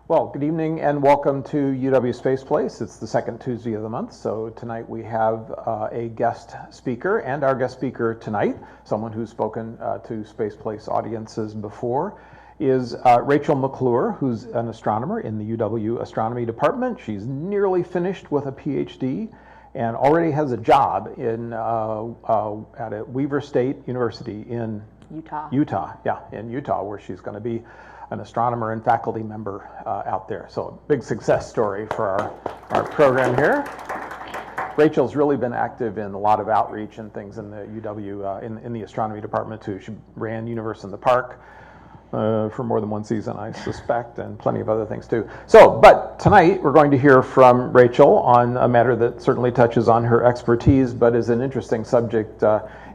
Well, good evening and welcome to UW Space Place. It's the second Tuesday of the month, so tonight we have a guest speaker, and our guest speaker tonight, someone who's spoken to Space Place audiences before, is Rachel McClure, who's an astronomer in the UW Astronomy Department. She's nearly finished with a PhD and already has a job at a Weaver State University in Utah, where she's going to be an astronomer and faculty member out there. So a big success story for our program here. Rachel's really been active in a lot of outreach and things in the UW, in the astronomy department too. She ran Universe in the Park for more than one season, I suspect, and plenty of other things too. But tonight we're going to hear from Rachel on a matter that certainly touches on her expertise, but is an interesting subject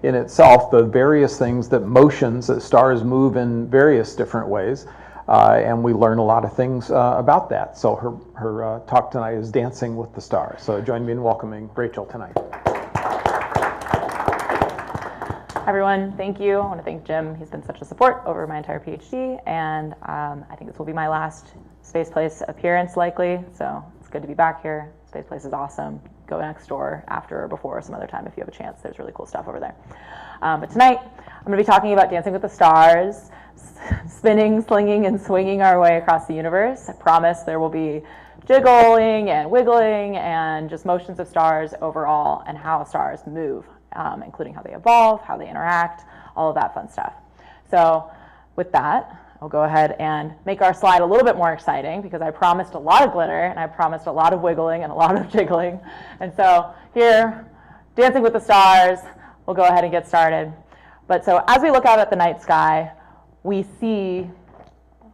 in itself, the various things that stars move in various different ways. And we learn a lot of things about that. So her talk tonight is Dancing with the Stars. So join me in welcoming Rachel tonight. Hi everyone, thank you. I want to thank Jim. He's been such a support over my entire PhD, and I think this will be my last Space Place appearance likely, so it's good to be back here. Space Place is awesome. Go next door after or before or some other time if you have a chance. There's really cool stuff over there. But tonight, I'm going to be talking about Dancing with the Stars, spinning, slinging, and swinging our way across the universe. I promise there will be jiggling and wiggling and just motions of stars overall and how stars move, including how they evolve, how they interact, all of that fun stuff. So with that, I'll go ahead and make our slide a little bit more exciting because I promised a lot of glitter and I promised a lot of wiggling and a lot of jiggling. And so here, Dancing with the Stars, we'll go ahead and get started. But so as we look out at the night sky, we see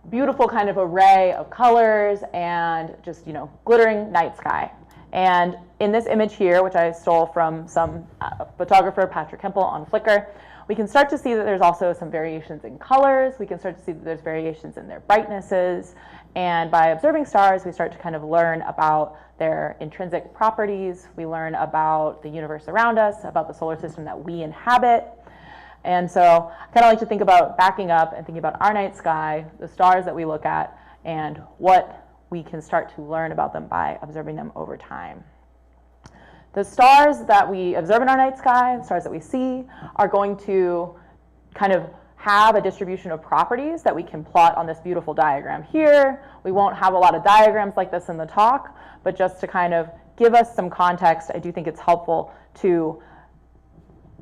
beautiful kind of array of colors and just, glittering night sky. And in this image here, which I stole from some photographer, Patrick Hempel, on Flickr, we can start to see that there's also some variations in colors. We can start to see that there's variations in their brightnesses. And by observing stars, we start to kind of learn about their intrinsic properties. We learn about the universe around us, about the solar system that we inhabit. And so I kind of like to think about backing up and thinking about our night sky, the stars that we look at, and what we can start to learn about them by observing them over time. The stars that we observe in our night sky, the stars that we see, are going to kind of have a distribution of properties that we can plot on this beautiful diagram here. We won't have a lot of diagrams like this in the talk, but just to kind of give us some context, I do think it's helpful to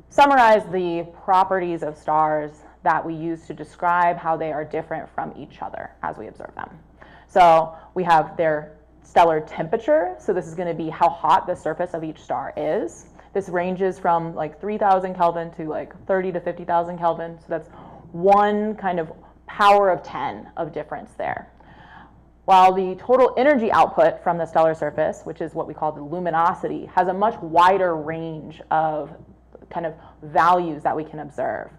summarize the properties of stars that we use to describe how they are different from each other as we observe them. So we have their stellar temperature. So this is going to be how hot the surface of each star is. This ranges from like 3,000 Kelvin to like 30 to 50,000 Kelvin. So that's one kind of power of 10 of difference there. While the total energy output from the stellar surface, which is what we call the luminosity, has a much wider range of kind of values that we can observe.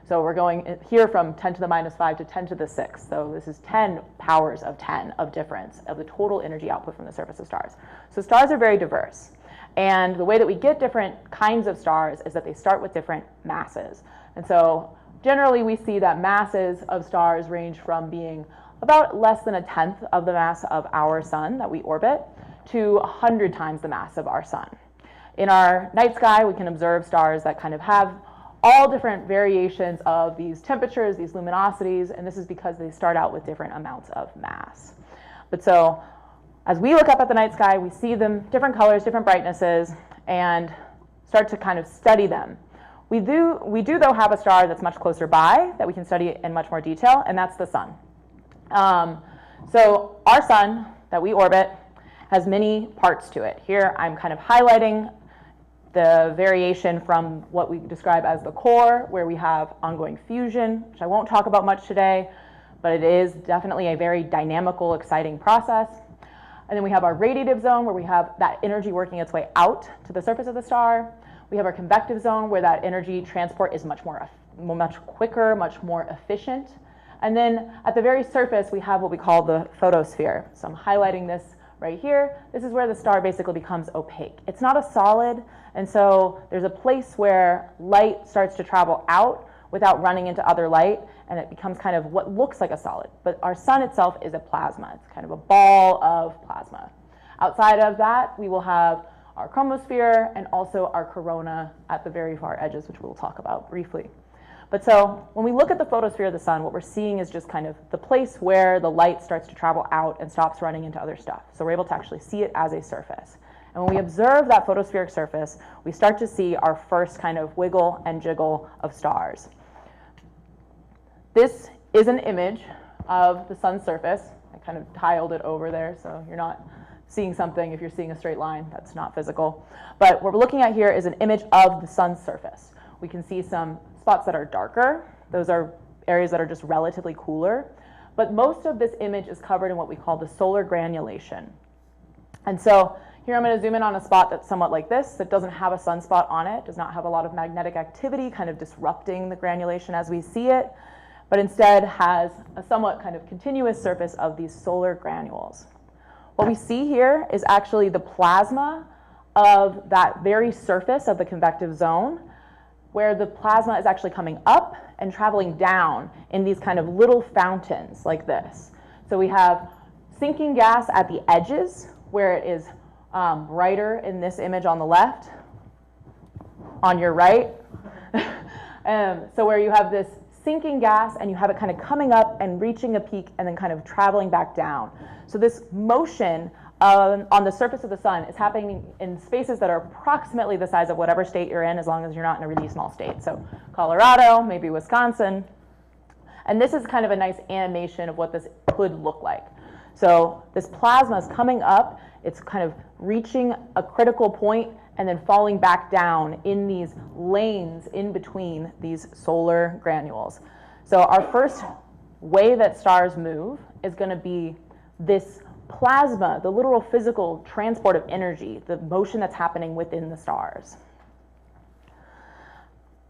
So we're going here from 10 to the minus 5 to 10 to the 6. So this is 10 powers of 10 of difference of the total energy output from the surface of stars. So stars are very diverse. And the way that we get different kinds of stars is that they start with different masses. And so generally we see that masses of stars range from being about less than 1/10 of the mass of our sun that we orbit to 100 times the mass of our sun. In our night sky, we can observe stars that kind of have all different variations of these temperatures, these luminosities, and this is because they start out with different amounts of mass. But so as we look up at the night sky, we see them, different colors, different brightnesses, and start to kind of study them. We do though have a star that's much closer by that we can study in much more detail, and that's the sun. So our sun that we orbit has many parts to it. Here I'm kind of highlighting the variation from what we describe as the core, where we have ongoing fusion, which I won't talk about much today, but it is definitely a very dynamical, exciting process. And then we have our radiative zone, where we have that energy working its way out to the surface of the star. We have our convective zone, where that energy transport is much quicker, much more efficient. And then at the very surface, we have what we call the photosphere. So I'm highlighting this right here. This is where the star basically becomes opaque. It's not a solid, and so there's a place where light starts to travel out without running into other light, and it becomes kind of what looks like a solid. But our sun itself is a plasma. It's kind of a ball of plasma. Outside of that, we will have our chromosphere and also our corona at the very far edges, which we'll talk about briefly. But so when we look at the photosphere of the sun, what we're seeing is just kind of the place where the light starts to travel out and stops running into other stuff. So we're able to actually see it as a surface. And when we observe that photospheric surface, we start to see our first kind of wiggle and jiggle of stars. This is an image of the sun's surface. I kind of tiled it over there, so you're not seeing something. If you're seeing a straight line, that's not physical. But what we're looking at here is an image of the sun's surface. We can see some spots that are darker. Those are areas that are just relatively cooler. But most of this image is covered in what we call the solar granulation. And so here I'm going to zoom in on a spot that's somewhat like this, that doesn't have a sunspot on it, does not have a lot of magnetic activity, kind of disrupting the granulation as we see it, but instead has a somewhat kind of continuous surface of these solar granules. What we see here is actually the plasma of that very surface of the convective zone, where the plasma is actually coming up and traveling down in these kind of little fountains like this. So we have sinking gas at the edges, where it is brighter in this image on the left, on your right. So where you have this sinking gas and you have it kind of coming up and reaching a peak and then kind of traveling back down. So this motion on the surface of the sun is happening in spaces that are approximately the size of whatever state you're in, as long as you're not in a really small state. So Colorado, maybe Wisconsin. And this is kind of a nice animation of what this could look like. So this plasma is coming up, it's kind of reaching a critical point and then falling back down in these lanes in between these solar granules. So our first way that stars move is going to be this plasma, the literal physical transport of energy, the motion that's happening within the stars.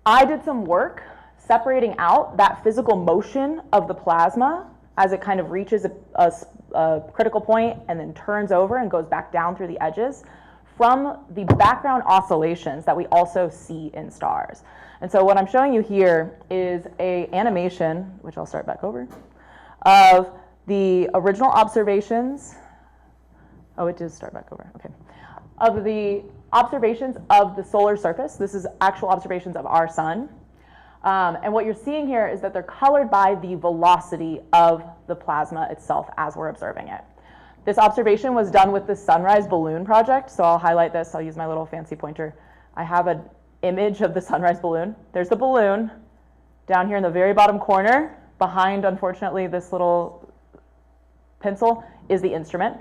I did some work separating out that physical motion of the plasma as it kind of reaches a critical point and then turns over and goes back down through the edges from the background oscillations that we also see in stars. And so what I'm showing you here is an animation, which I'll start back over, of the original observations. Oh, it does start back over, okay. Of the observations of the solar surface. This is actual observations of our sun. And what you're seeing here is that they're colored by the velocity of the plasma itself as we're observing it. This observation was done with the Sunrise Balloon project, so I'll highlight this. I'll use my little fancy pointer. I have an image of the Sunrise Balloon. There's the balloon down here in the very bottom corner. Behind, unfortunately, this little pencil is the instrument.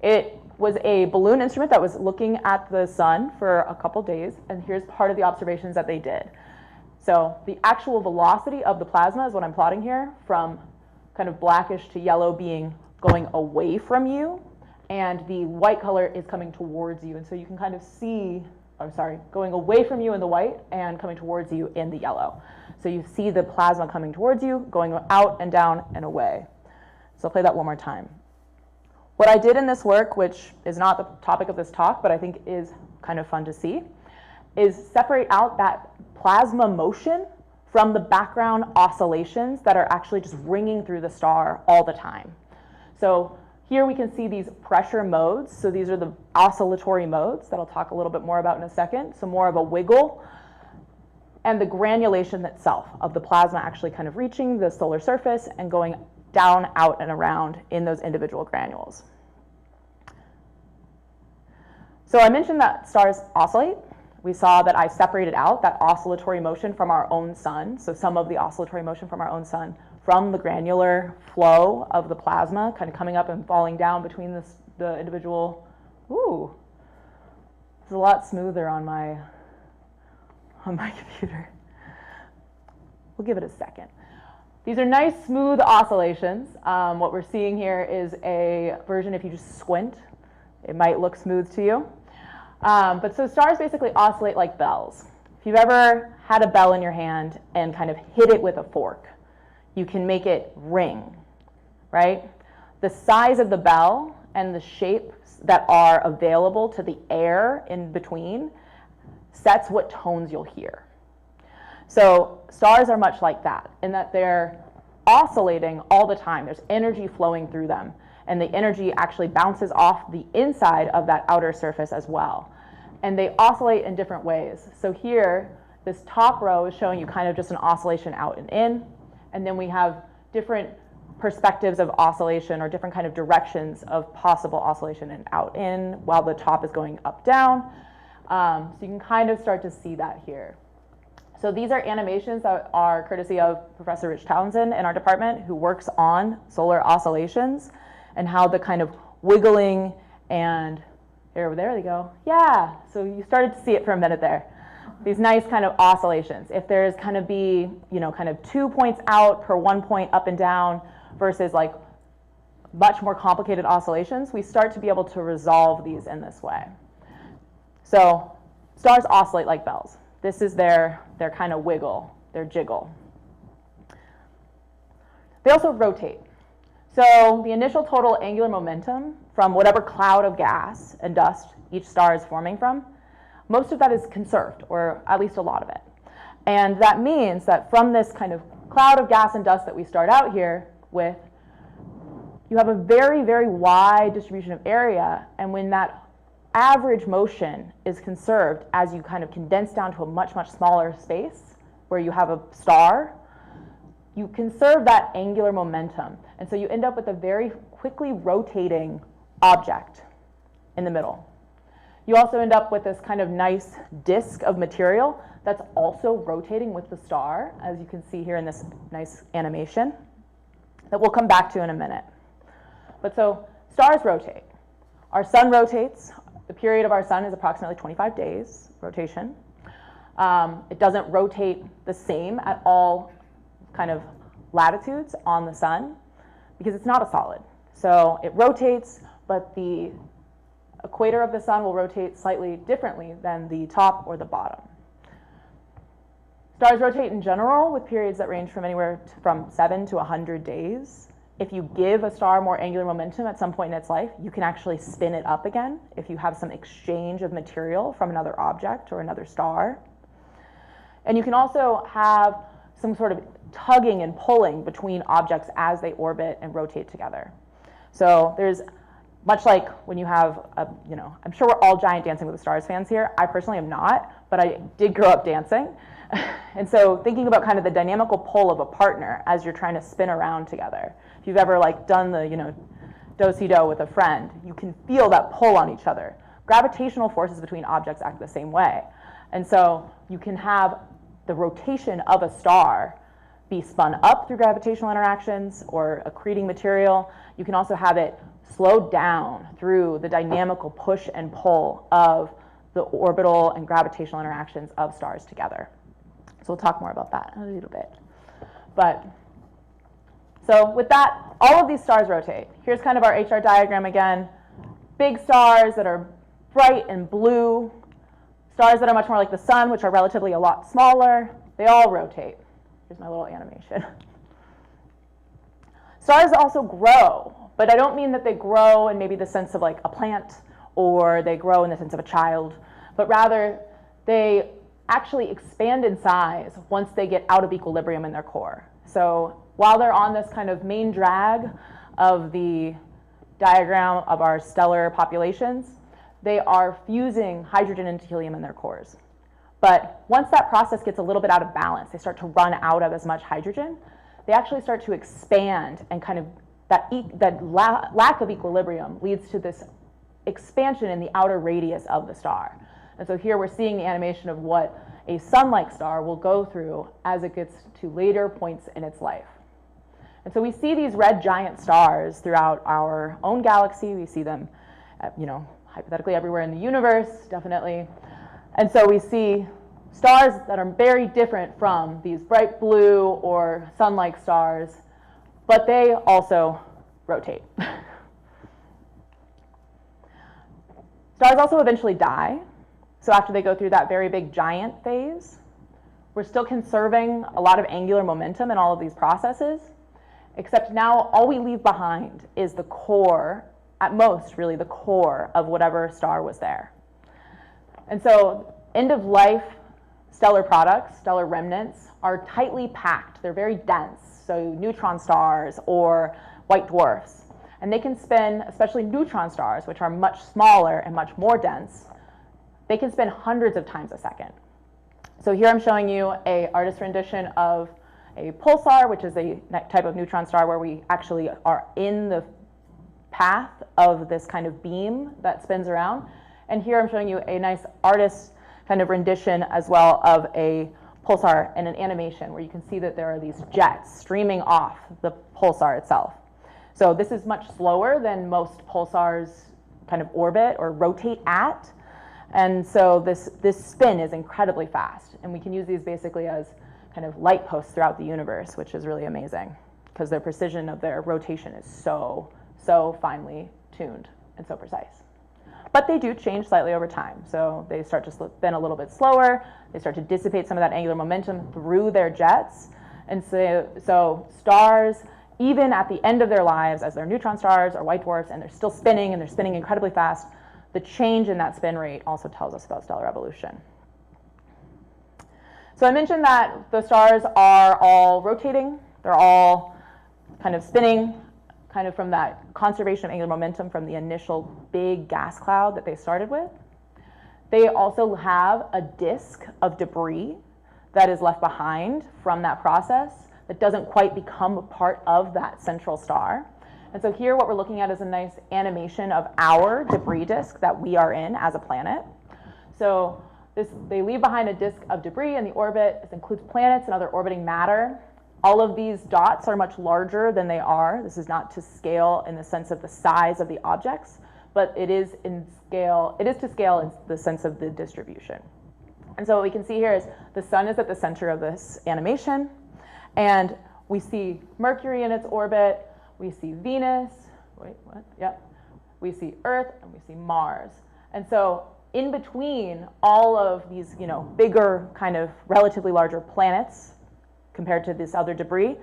It was a balloon instrument that was looking at the sun for a couple days, and here's part of the observations that they did. So the actual velocity of the plasma is what I'm plotting here, from kind of blackish to yellow being going away from you, and the white color is coming towards you. And so you can kind of see, going away from you in the white and coming towards you in the yellow. So you see the plasma coming towards you, going out and down and away. So I'll play that one more time. What I did in this work, which is not the topic of this talk, but I think is kind of fun to see, is separate out that plasma motion from the background oscillations that are actually just ringing through the star all the time. So here we can see these pressure modes. So these are the oscillatory modes that I'll talk a little bit more about in a second. So more of a wiggle, and the granulation itself of the plasma actually kind of reaching the solar surface and going down, out, and around in those individual granules. So I mentioned that stars oscillate. We saw that I separated out that oscillatory motion from our own sun, so some of the oscillatory motion from our own sun, from the granular flow of the plasma, kind of coming up and falling down between the individual. Ooh, it's a lot smoother on my computer. We'll give it a second. These are nice, smooth oscillations. What we're seeing here is a version, if you just squint, it might look smooth to you. But so stars basically oscillate like bells. If you've ever had a bell in your hand and kind of hit it with a fork, you can make it ring, right? The size of the bell and the shapes that are available to the air in between sets what tones you'll hear. So stars are much like that, in that they're oscillating all the time. There's energy flowing through them, and the energy actually bounces off the inside of that outer surface as well. And they oscillate in different ways. So here, this top row is showing you kind of just an oscillation out and in, and then we have different perspectives of oscillation or different kind of directions of possible oscillation and out in while the top is going up down. So you can kind of start to see that here. So these are animations that are courtesy of Professor Rich Townsend in our department, who works on solar oscillations and how the kind of wiggling and there they go. Yeah, so you started to see it for a minute there. These nice kind of oscillations. If there's kind of be, kind of 2 points out per 1 point up and down versus like much more complicated oscillations, we start to be able to resolve these in this way. So stars oscillate like bells. This is their kind of wiggle, their jiggle. They also rotate. So the initial total angular momentum from whatever cloud of gas and dust each star is forming from, most of that is conserved, or at least a lot of it. And that means that from this kind of cloud of gas and dust that we start out here with, you have a very, very wide distribution of area, and when that average motion is conserved as you kind of condense down to a much, much smaller space where you have a star, you conserve that angular momentum. And so you end up with a very quickly rotating object in the middle. You also end up with this kind of nice disk of material that's also rotating with the star, as you can see here in this nice animation that we'll come back to in a minute. But so stars rotate. Our sun rotates. The period of our sun is approximately 25 days rotation. It doesn't rotate the same at all kind of latitudes on the sun because it's not a solid. So it rotates, but the equator of the sun will rotate slightly differently than the top or the bottom. Stars rotate in general with periods that range from anywhere from 7 to 100 days. If you give a star more angular momentum at some point in its life, you can actually spin it up again if you have some exchange of material from another object or another star. And you can also have some sort of tugging and pulling between objects as they orbit and rotate together. So there's, much like when you have, I'm sure we're all giant Dancing with the Stars fans here. I personally am not, but I did grow up dancing. And so thinking about kind of the dynamical pull of a partner as you're trying to spin around together. If you've ever done the, do-si-do with a friend, you can feel that pull on each other. Gravitational forces between objects act the same way. And so you can have the rotation of a star be spun up through gravitational interactions or accreting material. You can also have it slowed down through the dynamical push and pull of the orbital and gravitational interactions of stars together. So we'll talk more about that in a little bit. But so with that, all of these stars rotate. Here's kind of our HR diagram again. Big stars that are bright and blue. Stars that are much more like the sun, which are relatively a lot smaller. They all rotate. Here's my little animation. Stars also grow, but I don't mean that they grow in maybe the sense of like a plant or they grow in the sense of a child, but rather they actually expand in size once they get out of equilibrium in their core. So while they're on this kind of main drag of the diagram of our stellar populations, they are fusing hydrogen into helium in their cores. But once that process gets a little bit out of balance, they start to run out of as much hydrogen, they actually start to expand, and kind of that lack of equilibrium leads to this expansion in the outer radius of the star. And so here we're seeing the animation of what a sun-like star will go through as it gets to later points in its life. And so we see these red giant stars throughout our own galaxy. We see them, hypothetically everywhere in the universe, definitely. And so we see stars that are very different from these bright blue or sun-like stars, but they also rotate. Stars also eventually die. So after they go through that very big giant phase, we're still conserving a lot of angular momentum in all of these processes, except now all we leave behind is the core, at most really the core of whatever star was there. And so end of life stellar products, stellar remnants, are tightly packed. They're very dense. so neutron stars or white dwarfs. And they can spin, especially neutron stars, which are much smaller and much more dense, they can spin hundreds of times a second. So here I'm showing you an artist rendition of a pulsar, which is a type of neutron star where we actually are in the path of this kind of beam that spins around. And here I'm showing you a nice artist kind of rendition as well of a pulsar and an animation where you can see that there are these jets streaming off the pulsar itself. So this is much slower than most pulsars kind of orbit or rotate at. And so this spin is incredibly fast. And we can use these basically as kind of light posts throughout the universe, which is really amazing because their precision of their rotation is so finely tuned and so precise. But they do change slightly over time. So they start to spin a little bit slower. They start to dissipate some of that angular momentum through their jets. And so stars, even at the end of their lives, as they're neutron stars or white dwarfs, and they're still spinning, and they're spinning incredibly fast, the change in that spin rate also tells us about stellar evolution. So I mentioned that the stars are all rotating. They're all kind of spinning, kind of from that conservation of angular momentum from the initial big gas cloud that they started with. They also have a disk of debris that is left behind from that process that doesn't quite become a part of that central star. And so here what we're looking at is a nice animation of our debris disk that we are in as a planet. So they leave behind a disk of debris in the orbit. This includes planets and other orbiting matter. All of these dots are much larger than they are. This is not to scale in the sense of the size of the objects, but it is to scale in the sense of the distribution. And so what we can see here is the sun is at the center of this animation, and we see Mercury in its orbit, we see Venus, we see Earth, and we see Mars. And so in between all of these, bigger kind of relatively larger planets compared to this other debris,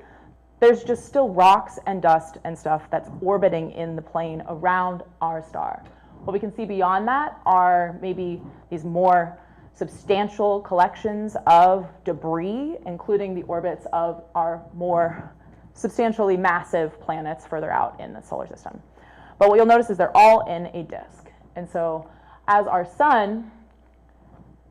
there's just still rocks and dust and stuff that's orbiting in the plane around our star. What we can see beyond that are maybe these more substantial collections of debris, including the orbits of our more substantially massive planets further out in the solar system. But what you'll notice is they're all in a disk. And so as our sun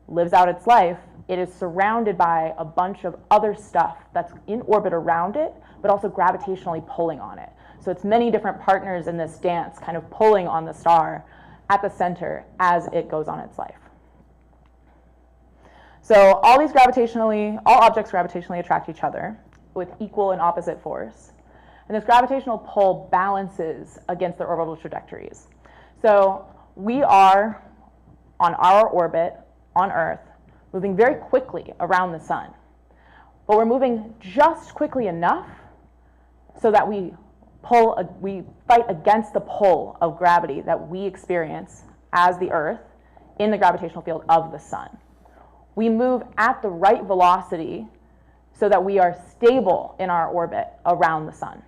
lives out its life, it is surrounded by a bunch of other stuff that's in orbit around it, but also gravitationally pulling on it. So it's many different partners in this dance kind of pulling on the star at the center as it goes on its life. So all objects gravitationally attract each other with equal and opposite force. And this gravitational pull balances against their orbital trajectories. So we are on our orbit on Earth, moving very quickly around the sun. But we're moving just quickly enough so that we fight against the pull of gravity that we experience as the Earth in the gravitational field of the sun. We move at the right velocity so that we are stable in our orbit around the sun.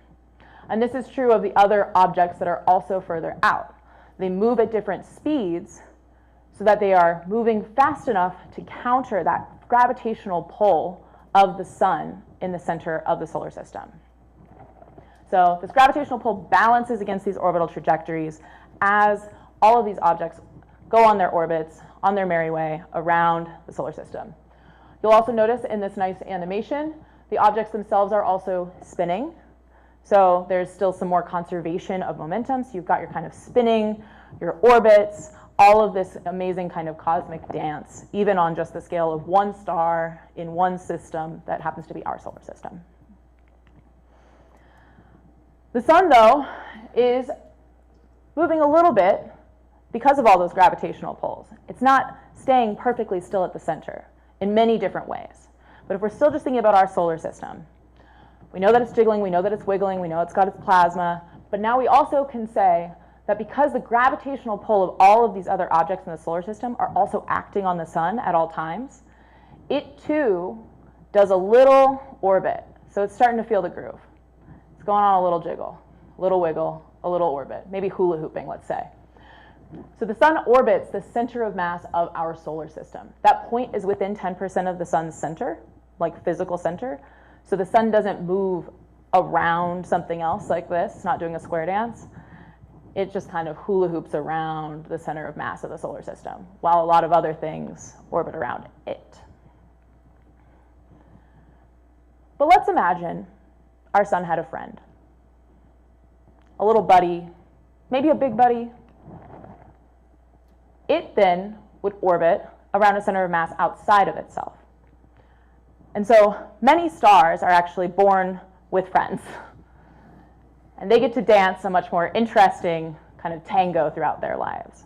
And this is true of the other objects that are also further out. They move at different speeds so that they are moving fast enough to counter that gravitational pull of the sun in the center of the solar system. So this gravitational pull balances against these orbital trajectories as all of these objects go on their orbits, on their merry way around the solar system. You'll also notice in this nice animation, the objects themselves are also spinning. So there's still some more conservation of momentum. So you've got your kind of spinning, your orbits, all of this amazing kind of cosmic dance, even on just the scale of one star in one system that happens to be our solar system. The sun, though, is moving a little bit because of all those gravitational pulls. It's not staying perfectly still at the center in many different ways. But if we're still just thinking about our solar system, we know that it's jiggling, we know that it's wiggling, we know it's got its plasma, but now we also can say that because the gravitational pull of all of these other objects in the solar system are also acting on the sun at all times, it too does a little orbit. So it's starting to feel the groove. It's going on a little jiggle, a little wiggle, a little orbit, maybe hula hooping, let's say. So the sun orbits the center of mass of our solar system. That point is within 10% of the sun's center, like physical center. So the sun doesn't move around something else like this. It's not doing a square dance. It just kind of hula hoops around the center of mass of the solar system, while a lot of other things orbit around it. But let's imagine our sun had a friend, a little buddy, maybe a big buddy. It then would orbit around a center of mass outside of itself. And so many stars are actually born with friends. And they get to dance a much more interesting kind of tango throughout their lives.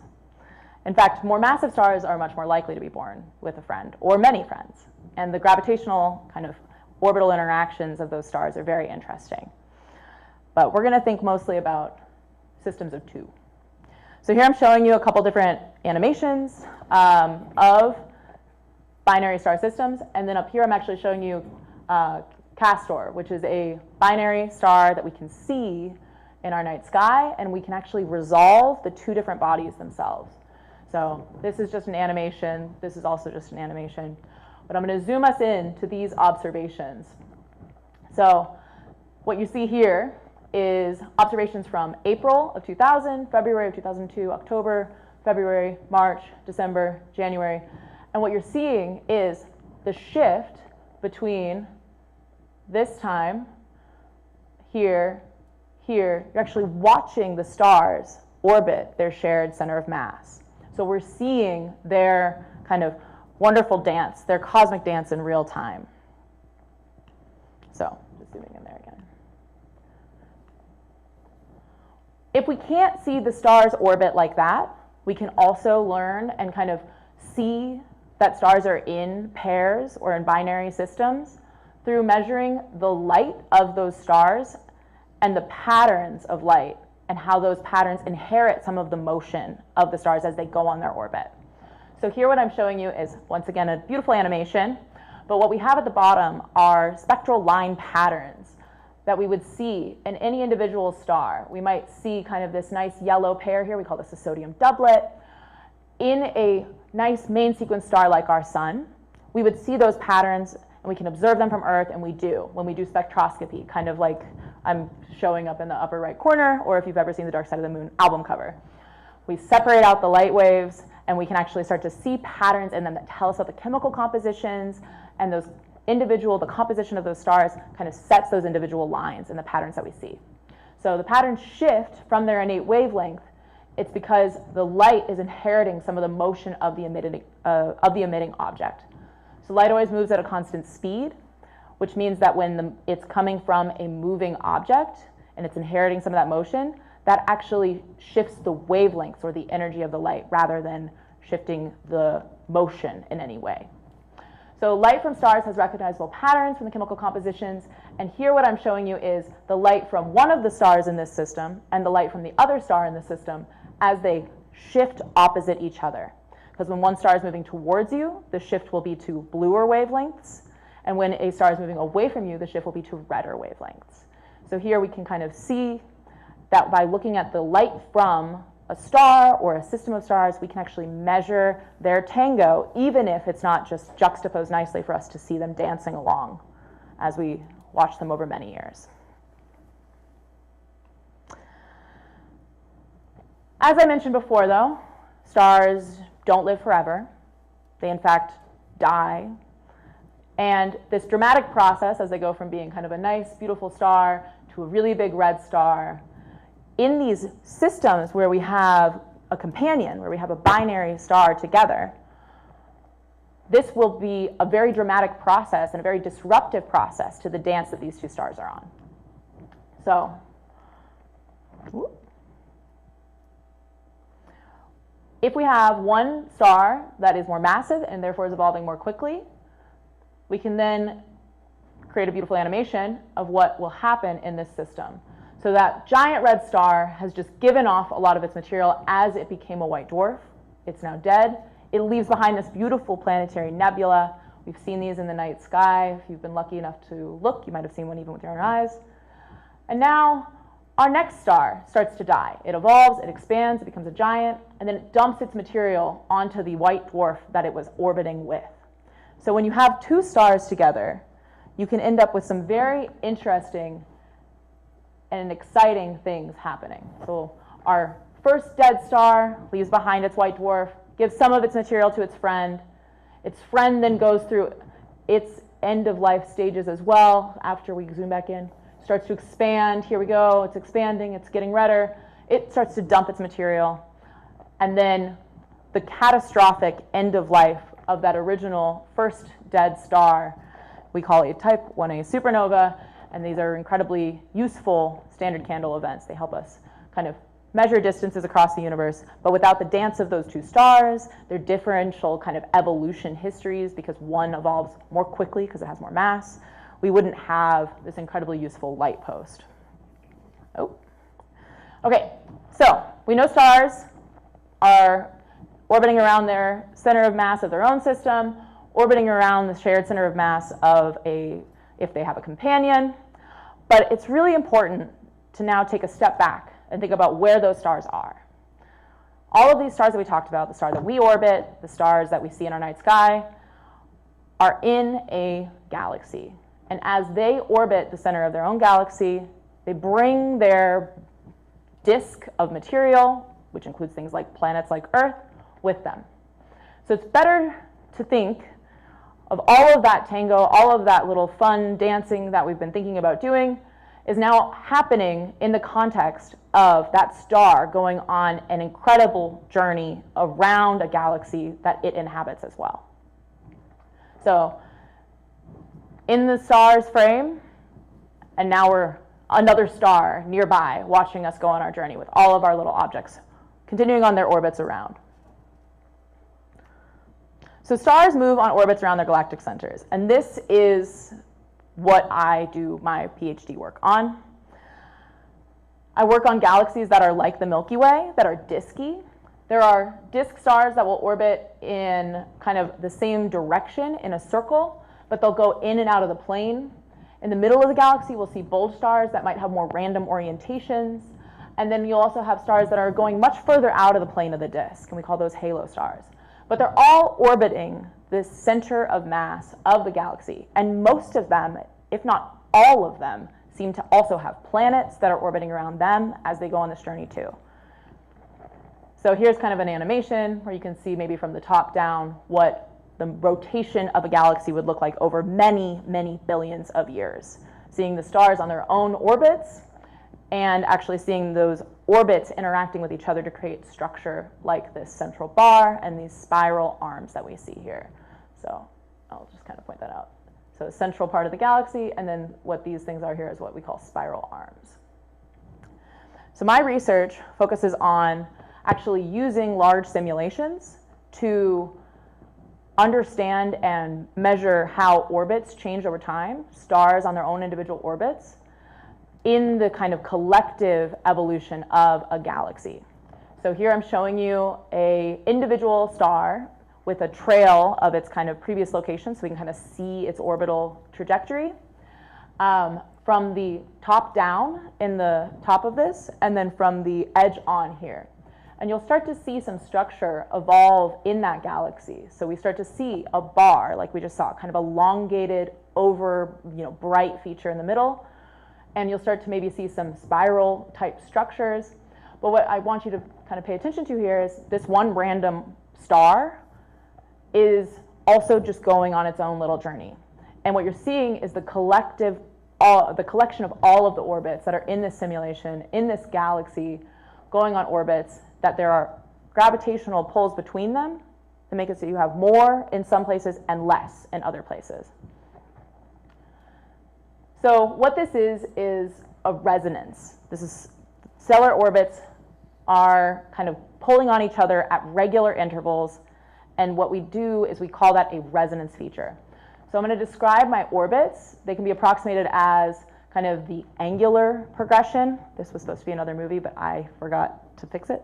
In fact, more massive stars are much more likely to be born with a friend or many friends. And the gravitational kind of orbital interactions of those stars are very interesting. But we're going to think mostly about systems of two. So here I'm showing you a couple different animations of binary star systems. And then up here I'm actually showing you Castor, which is a binary star that we can see in our night sky, and we can actually resolve the two different bodies themselves. So this is just an animation. This is also just an animation. But I'm going to zoom us in to these observations. So what you see here is observations from April of 2000, February of 2002, October, February, March, December, January. And what you're seeing is the shift between this time, here, here. You're actually watching the stars orbit their shared center of mass. So we're seeing their kind of wonderful dance, their cosmic dance in real time. So just zooming in there again. If we can't see the stars orbit like that, we can also learn and kind of see that stars are in pairs or in binary systems through measuring the light of those stars and the patterns of light and how those patterns inherit some of the motion of the stars as they go on their orbit. So here what I'm showing you is, once again, a beautiful animation, but what we have at the bottom are spectral line patterns that we would see in any individual star. We might see kind of this nice yellow pair here, we call this a sodium doublet. In a nice main sequence star like our sun, we would see those patterns and we can observe them from Earth, and we do when we do spectroscopy, kind of like I'm showing up in the upper right corner, or if you've ever seen the Dark Side of the Moon album cover. We separate out the light waves, and we can actually start to see patterns in them that tell us about the chemical compositions, and those the composition of those stars kind of sets those individual lines in the patterns that we see. So the patterns shift from their innate wavelength. It's because the light is inheriting some of the motion of the emitting object. So light always moves at a constant speed, which means that when it's coming from a moving object and it's inheriting some of that motion, that actually shifts the wavelengths or the energy of the light rather than shifting the motion in any way. So light from stars has recognizable patterns from the chemical compositions, and here what I'm showing you is the light from one of the stars in this system and the light from the other star in the system as they shift opposite each other. Because when one star is moving towards you, the shift will be to bluer wavelengths, and when a star is moving away from you, the shift will be to redder wavelengths. So here we can kind of see that by looking at the light from a star or a system of stars, we can actually measure their tango, even if it's not just juxtaposed nicely for us to see them dancing along as we watch them over many years. As I mentioned before, though, stars don't live forever. They, in fact, die. And this dramatic process, as they go from being kind of a nice, beautiful star to a really big red star, in these systems where we have a companion, where we have a binary star together, this will be a very dramatic process and a very disruptive process to the dance that these two stars are on. So, if we have one star that is more massive and therefore is evolving more quickly, we can then create a beautiful animation of what will happen in this system. So that giant red star has just given off a lot of its material as it became a white dwarf. It's now dead. It leaves behind this beautiful planetary nebula. We've seen these in the night sky. If you've been lucky enough to look, you might have seen one even with your own eyes. And now our next star starts to die. It evolves, it expands, it becomes a giant, and then it dumps its material onto the white dwarf that it was orbiting with. So when you have two stars together, you can end up with some very interesting and exciting things happening. So our first dead star leaves behind its white dwarf, gives some of its material to its friend. Its friend then goes through its end-of-life stages as well. After we zoom back in, starts to expand. Here we go. It's expanding. It's getting redder. It starts to dump its material. And then the catastrophic end of life of that original first dead star, we call a type 1a supernova. And these are incredibly useful standard candle events. They help us kind of measure distances across the universe, but without the dance of those two stars, their differential kind of evolution histories, because one evolves more quickly because it has more mass, we wouldn't have this incredibly useful light post. Oh, okay, so we know stars are orbiting around their center of mass of their own system, orbiting around the shared center of mass of if they have a companion, but it's really important to now take a step back and think about where those stars are. All of these stars that we talked about, the star that we orbit, the stars that we see in our night sky, are in a galaxy. And as they orbit the center of their own galaxy, they bring their disk of material, which includes things like planets like Earth, with them. So it's better to think of all of that tango, all of that little fun dancing that we've been thinking about doing, is now happening in the context of that star going on an incredible journey around a galaxy that it inhabits as well. So in the star's frame, and now we're another star nearby watching us go on our journey with all of our little objects continuing on their orbits around. So stars move on orbits around their galactic centers, and this is what I do my PhD work on. I work on galaxies that are like the Milky Way, that are disky. There are disk stars that will orbit in kind of the same direction in a circle, but they'll go in and out of the plane. In the middle of the galaxy, we'll see bulge stars that might have more random orientations. And then you'll also have stars that are going much further out of the plane of the disk, and we call those halo stars. But they're all orbiting this center of mass of the galaxy. And most of them, if not all of them, seem to also have planets that are orbiting around them as they go on this journey too. So here's kind of an animation where you can see maybe from the top down what the rotation of a galaxy would look like over many, many billions of years. Seeing the stars on their own orbits and actually seeing those orbits interacting with each other to create structure like this central bar and these spiral arms that we see here. So I'll just kind of point that out. So the central part of the galaxy, and then what these things are here is what we call spiral arms. So my research focuses on actually using large simulations to understand and measure how orbits change over time, stars on their own individual orbits, in the kind of collective evolution of a galaxy. So here I'm showing you an individual star with a trail of its kind of previous location, so we can kind of see its orbital trajectory from the top down in the top of this, and then from the edge on here. And you'll start to see some structure evolve in that galaxy. So we start to see a bar, like we just saw, kind of elongated over, bright feature in the middle. And you'll start to maybe see some spiral type structures. But what I want you to kind of pay attention to here is this one random star is also just going on its own little journey. And what you're seeing is the collection of all of the orbits that are in this simulation, in this galaxy, going on orbits, that there are gravitational pulls between them to make it so you have more in some places and less in other places. So what this is a resonance. This is stellar orbits are kind of pulling on each other at regular intervals, and what we do is we call that a resonance feature. So I'm going to describe my orbits. They can be approximated as kind of the angular progression. This was supposed to be another movie, but I forgot to fix it.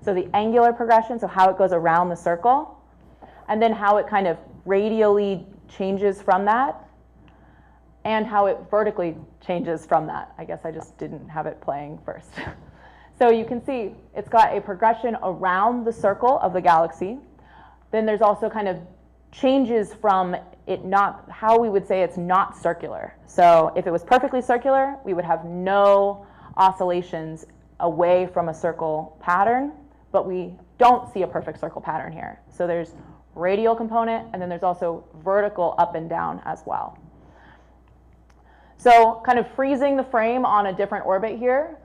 So the angular progression, so how it goes around the circle, and then how it kind of radially changes from that, and how it vertically changes from that. I guess I just didn't have it playing first. So you can see it's got a progression around the circle of the galaxy. Then there's also kind of changes from it not, how we would say it's not circular. So if it was perfectly circular, we would have no oscillations away from a circle pattern, but we don't see a perfect circle pattern here. So there's radial component, and then there's also vertical up and down as well. So kind of freezing the frame on a different orbit here,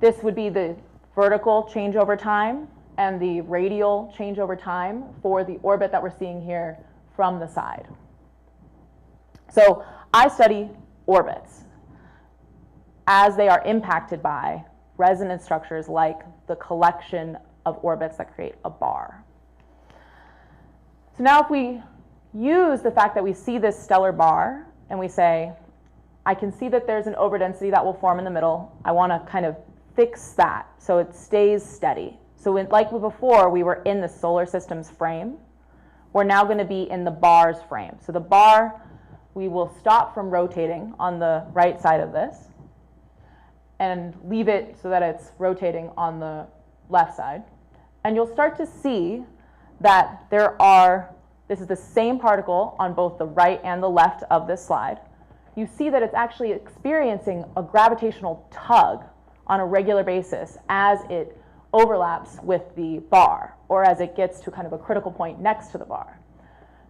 this would be the vertical change over time and the radial change over time for the orbit that we're seeing here from the side. So I study orbits as they are impacted by resonance structures like the collection of orbits that create a bar. So now if we use the fact that we see this stellar bar and we say, I can see that there's an overdensity that will form in the middle. I want to kind of fix that so it stays steady. So like before, we were in the solar system's frame. We're now going to be in the bar's frame. So the bar, we will stop from rotating on the right side of this and leave it so that it's rotating on the left side. And you'll start to see that this is the same particle on both the right and the left of this slide. You see that it's actually experiencing a gravitational tug on a regular basis as it overlaps with the bar, or as it gets to kind of a critical point next to the bar.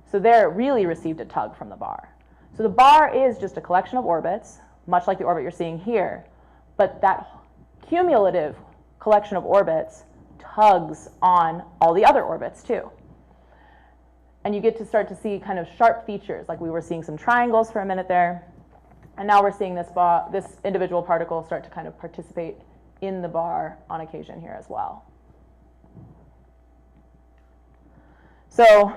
So there it really received a tug from the bar. So the bar is just a collection of orbits, much like the orbit you're seeing here, but that cumulative collection of orbits tugs on all the other orbits too. And you get to start to see kind of sharp features, like we were seeing some triangles for a minute there, and now we're seeing this individual particle start to kind of participate in the bar on occasion here as well. So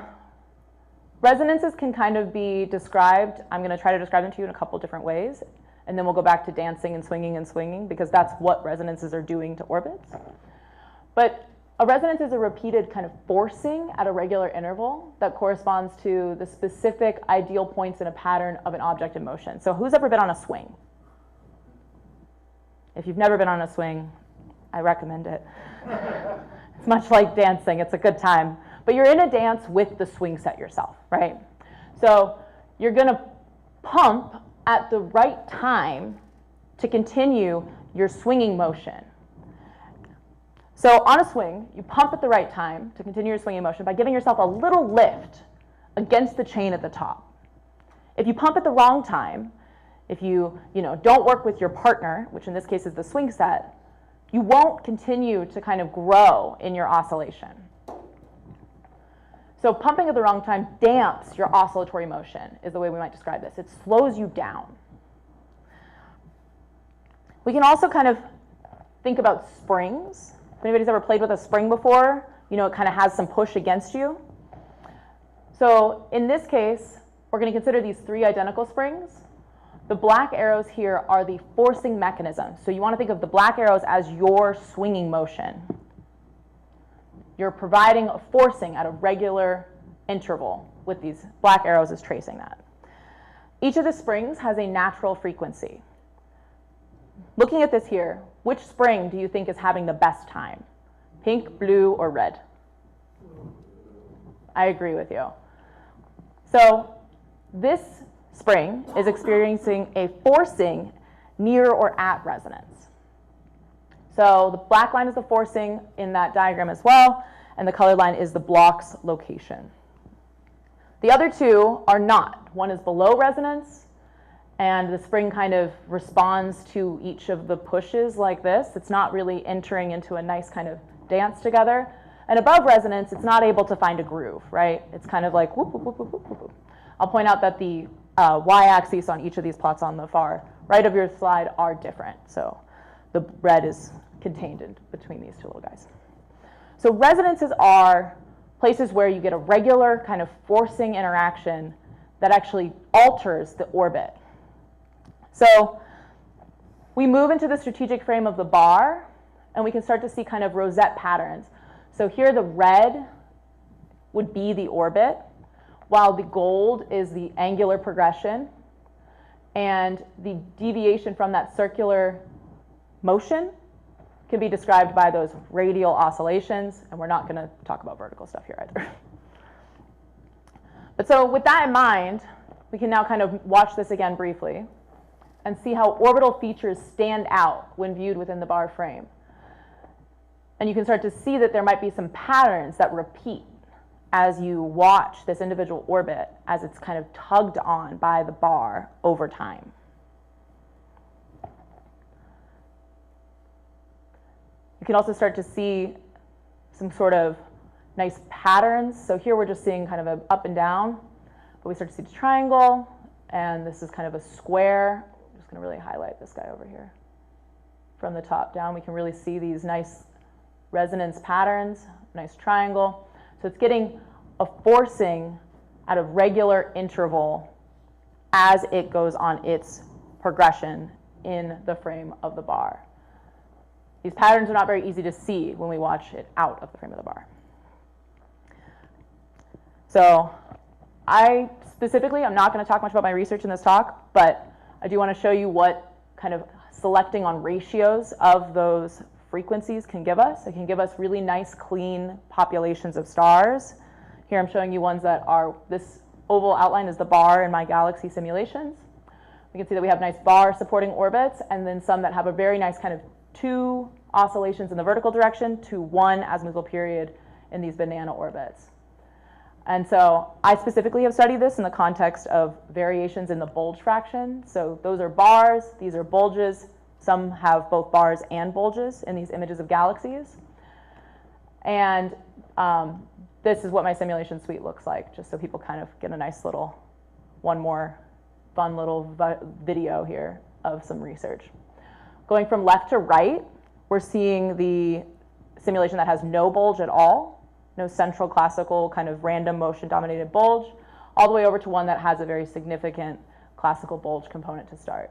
resonances can kind of be described, I'm going to try to describe them to you in a couple different ways, and then we'll go back to dancing and swinging, because that's what resonances are doing to orbits. But a resonance is a repeated kind of forcing at a regular interval that corresponds to the specific ideal points in a pattern of an object in motion. So who's ever been on a swing? If you've never been on a swing, I recommend it. It's much like dancing. It's a good time. But you're in a dance with the swing set yourself, right? So you're going to pump at the right time to continue your swinging motion. So on a swing, you pump at the right time to continue your swinging motion by giving yourself a little lift against the chain at the top. If you pump at the wrong time, if you don't work with your partner, which in this case is the swing set, you won't continue to kind of grow in your oscillation. So pumping at the wrong time damps your oscillatory motion, is the way we might describe this. It slows you down. We can also kind of think about springs. If anybody's ever played with a spring before, it kind of has some push against you. So in this case, we're going to consider these three identical springs. The black arrows here are the forcing mechanism. So you want to think of the black arrows as your swinging motion. You're providing a forcing at a regular interval with these black arrows as tracing that. Each of the springs has a natural frequency. Looking at this here, which spring do you think is having the best time? Pink, blue, or red? I agree with you. So this spring is experiencing a forcing near or at resonance. So the black line is the forcing in that diagram as well, and the colored line is the block's location. The other two are not. One is below resonance, and the spring kind of responds to each of the pushes like this. It's not really entering into a nice kind of dance together. And above resonance, it's not able to find a groove, right? It's kind of like whoop, whoop, whoop, whoop, whoop, whoop. I'll point out that the y-axis on each of these plots on the far right of your slide are different. So the red is contained in between these two little guys. So resonances are places where you get a regular kind of forcing interaction that actually alters the orbit. So we move into the strategic frame of the bar, and we can start to see kind of rosette patterns. So here the red would be the orbit, while the gold is the angular progression, and the deviation from that circular motion can be described by those radial oscillations, and we're not going to talk about vertical stuff here either. But so with that in mind, we can now kind of watch this again briefly and see how orbital features stand out when viewed within the bar frame. And you can start to see that there might be some patterns that repeat as you watch this individual orbit as it's kind of tugged on by the bar over time. You can also start to see some sort of nice patterns. So here we're just seeing kind of an up and down, but we start to see the triangle, and this is kind of a square. I'm just going to really highlight this guy over here. From the top down, we can really see these nice resonance patterns, nice triangle. So it's getting a forcing at a regular interval as it goes on its progression in the frame of the bar. These patterns are not very easy to see when we watch it out of the frame of the bar. So I'm not going to talk much about my research in this talk, but I do want to show you what kind of selecting on ratios of those frequencies can give us. It can give us really nice, clean populations of stars. Here I'm showing you ones that are, this oval outline is the bar in my galaxy simulations. We can see that we have nice bar supporting orbits, and then some that have a very nice kind of 2 oscillations in the vertical direction to 1 azimuthal period in these banana orbits. And so I specifically have studied this in the context of variations in the bulge fraction. So those are bars, these are bulges. Some have both bars and bulges in these images of galaxies. And this is what my simulation suite looks like, just so people kind of get a nice little, one more fun little video here of some research. Going from left to right, we're seeing the simulation that has no bulge at all, no central classical kind of random motion dominated bulge, all the way over to one that has a very significant classical bulge component to start.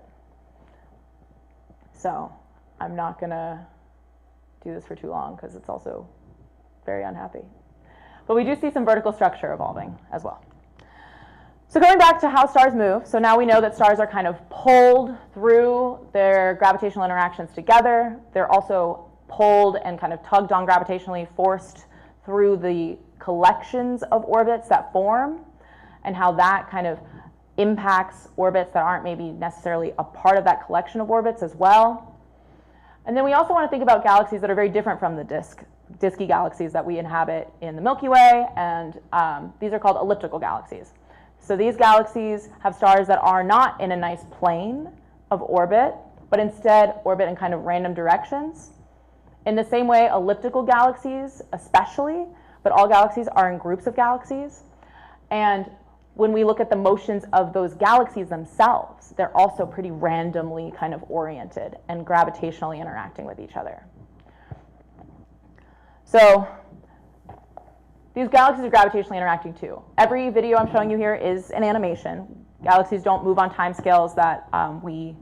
So I'm not going to do this for too long because it's also very unhappy. But we do see some vertical structure evolving as well. So going back to how stars move, so now we know that stars are kind of pulled through their gravitational interactions together. They're also pulled and kind of tugged on gravitationally, forced through the collections of orbits that form, and how that kind of impacts orbits that aren't maybe necessarily a part of that collection of orbits as well. And then we also want to think about galaxies that are very different from the disky galaxies that we inhabit in the Milky Way, and these are called elliptical galaxies. So these galaxies have stars that are not in a nice plane of orbit, but instead orbit in kind of random directions. In the same way, elliptical galaxies especially, but all galaxies are in groups of galaxies. And when we look at the motions of those galaxies themselves, they're also pretty randomly kind of oriented and gravitationally interacting with each other. So these galaxies are gravitationally interacting too. Every video I'm showing you here is an animation. Galaxies don't move on timescales that we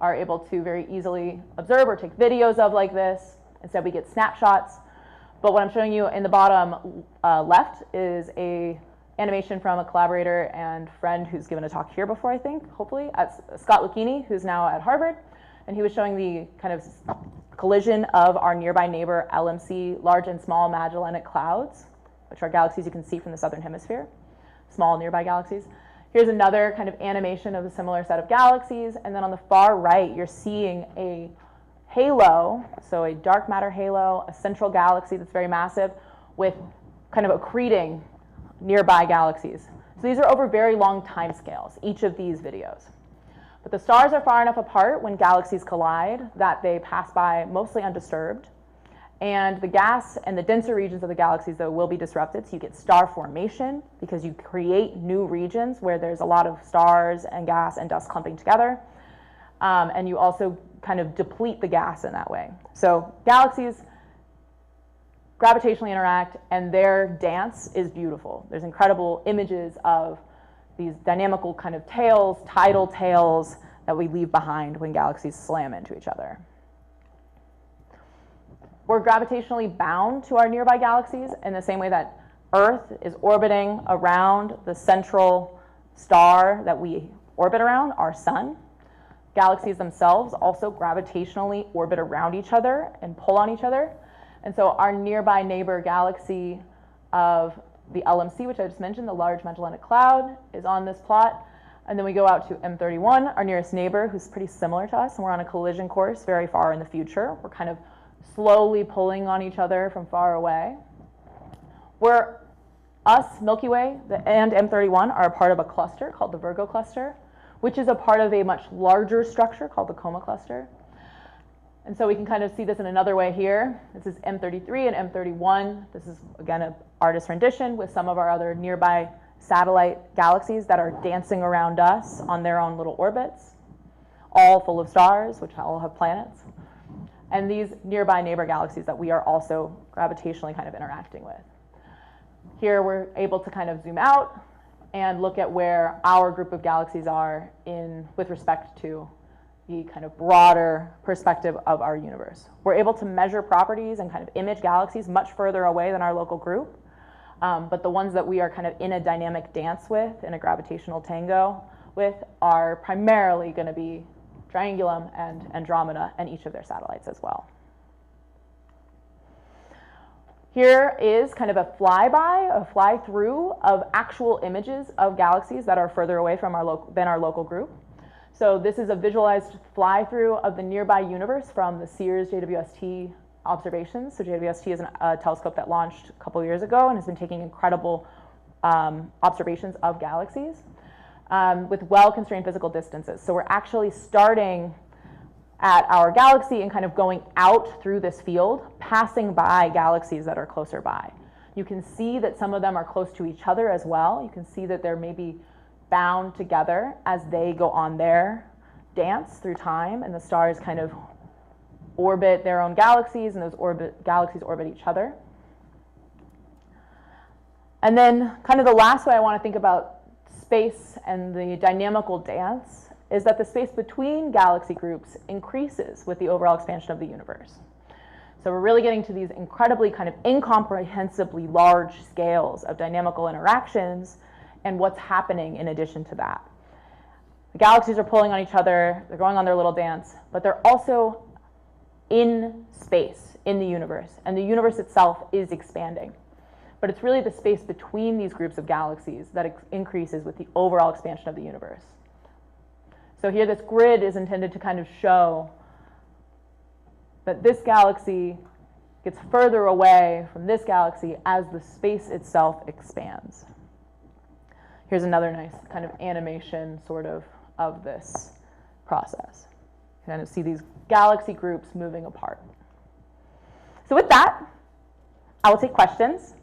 are able to very easily observe or take videos of like this. Instead, we get snapshots. But what I'm showing you in the bottom left is a animation from a collaborator and friend who's given a talk here before, I think, hopefully, Scott Lucchini, who's now at Harvard. And he was showing the kind of collision of our nearby neighbor LMC, Large and Small Magellanic Clouds, which are galaxies you can see from the southern hemisphere, small nearby galaxies. Here's another kind of animation of a similar set of galaxies. And then on the far right, you're seeing a halo, so a dark matter halo, a central galaxy that's very massive with kind of accreting nearby galaxies. So these are over very long time scales, each of these videos. But the stars are far enough apart when galaxies collide that they pass by mostly undisturbed. And the gas and the denser regions of the galaxies, though, will be disrupted. So you get star formation because you create new regions where there's a lot of stars and gas and dust clumping together. And you also kind of deplete the gas in that way. So galaxies gravitationally interact, and their dance is beautiful. There's incredible images of these dynamical kind of tails, tidal tails that we leave behind when galaxies slam into each other. We're gravitationally bound to our nearby galaxies in the same way that Earth is orbiting around the central star that we orbit around, our sun. Galaxies themselves also gravitationally orbit around each other and pull on each other. And so our nearby neighbor galaxy of the LMC, which I just mentioned, the Large Magellanic Cloud, is on this plot. And then we go out to M31, our nearest neighbor, who's pretty similar to us, and we're on a collision course very far in the future. We're kind of slowly pulling on each other from far away. Us, Milky Way, and M31 are a part of a cluster called the Virgo cluster, which is a part of a much larger structure called the Coma cluster. And so we can kind of see this in another way here. This is M33 and M31. This is, again, an artist rendition with some of our other nearby satellite galaxies that are dancing around us on their own little orbits, all full of stars, which all have planets. And these nearby neighbor galaxies that we are also gravitationally kind of interacting with. Here we're able to kind of zoom out and look at where our group of galaxies are with respect to the kind of broader perspective of our universe. We're able to measure properties and kind of image galaxies much further away than our local group, but the ones that we are kind of in a dynamic dance with, in a gravitational tango with, are primarily going to be Triangulum and Andromeda and each of their satellites as well. Here is kind of a flyby, a fly-through of actual images of galaxies that are further away from than our local group. So this is a visualized fly-through of the nearby universe from the Sears JWST observations. So JWST is a telescope that launched a couple years ago and has been taking incredible observations of galaxies with well-constrained physical distances. So we're actually starting at our galaxy and kind of going out through this field, passing by galaxies that are closer by. You can see that some of them are close to each other as well. You can see that they're maybe bound together as they go on their dance through time, and the stars kind of orbit their own galaxies, and those galaxies orbit each other. And then kind of the last way I want to think about space and the dynamical dance is that the space between galaxy groups increases with the overall expansion of the universe. So we're really getting to these incredibly kind of incomprehensibly large scales of dynamical interactions and what's happening in addition to that. The galaxies are pulling on each other, they're going on their little dance, but they're also in space, in the universe, and the universe itself is expanding. But it's really the space between these groups of galaxies that increases with the overall expansion of the universe. So here this grid is intended to kind of show that this galaxy gets further away from this galaxy as the space itself expands. Here's another nice kind of animation sort of this process. You kind of see these galaxy groups moving apart. So with that, I will take questions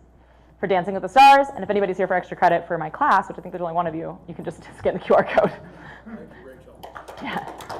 for Dancing with the Stars, and if anybody's here for extra credit for my class, which I think there's only one of you, you can just scan the QR code. Thank you, Rachel. Yeah.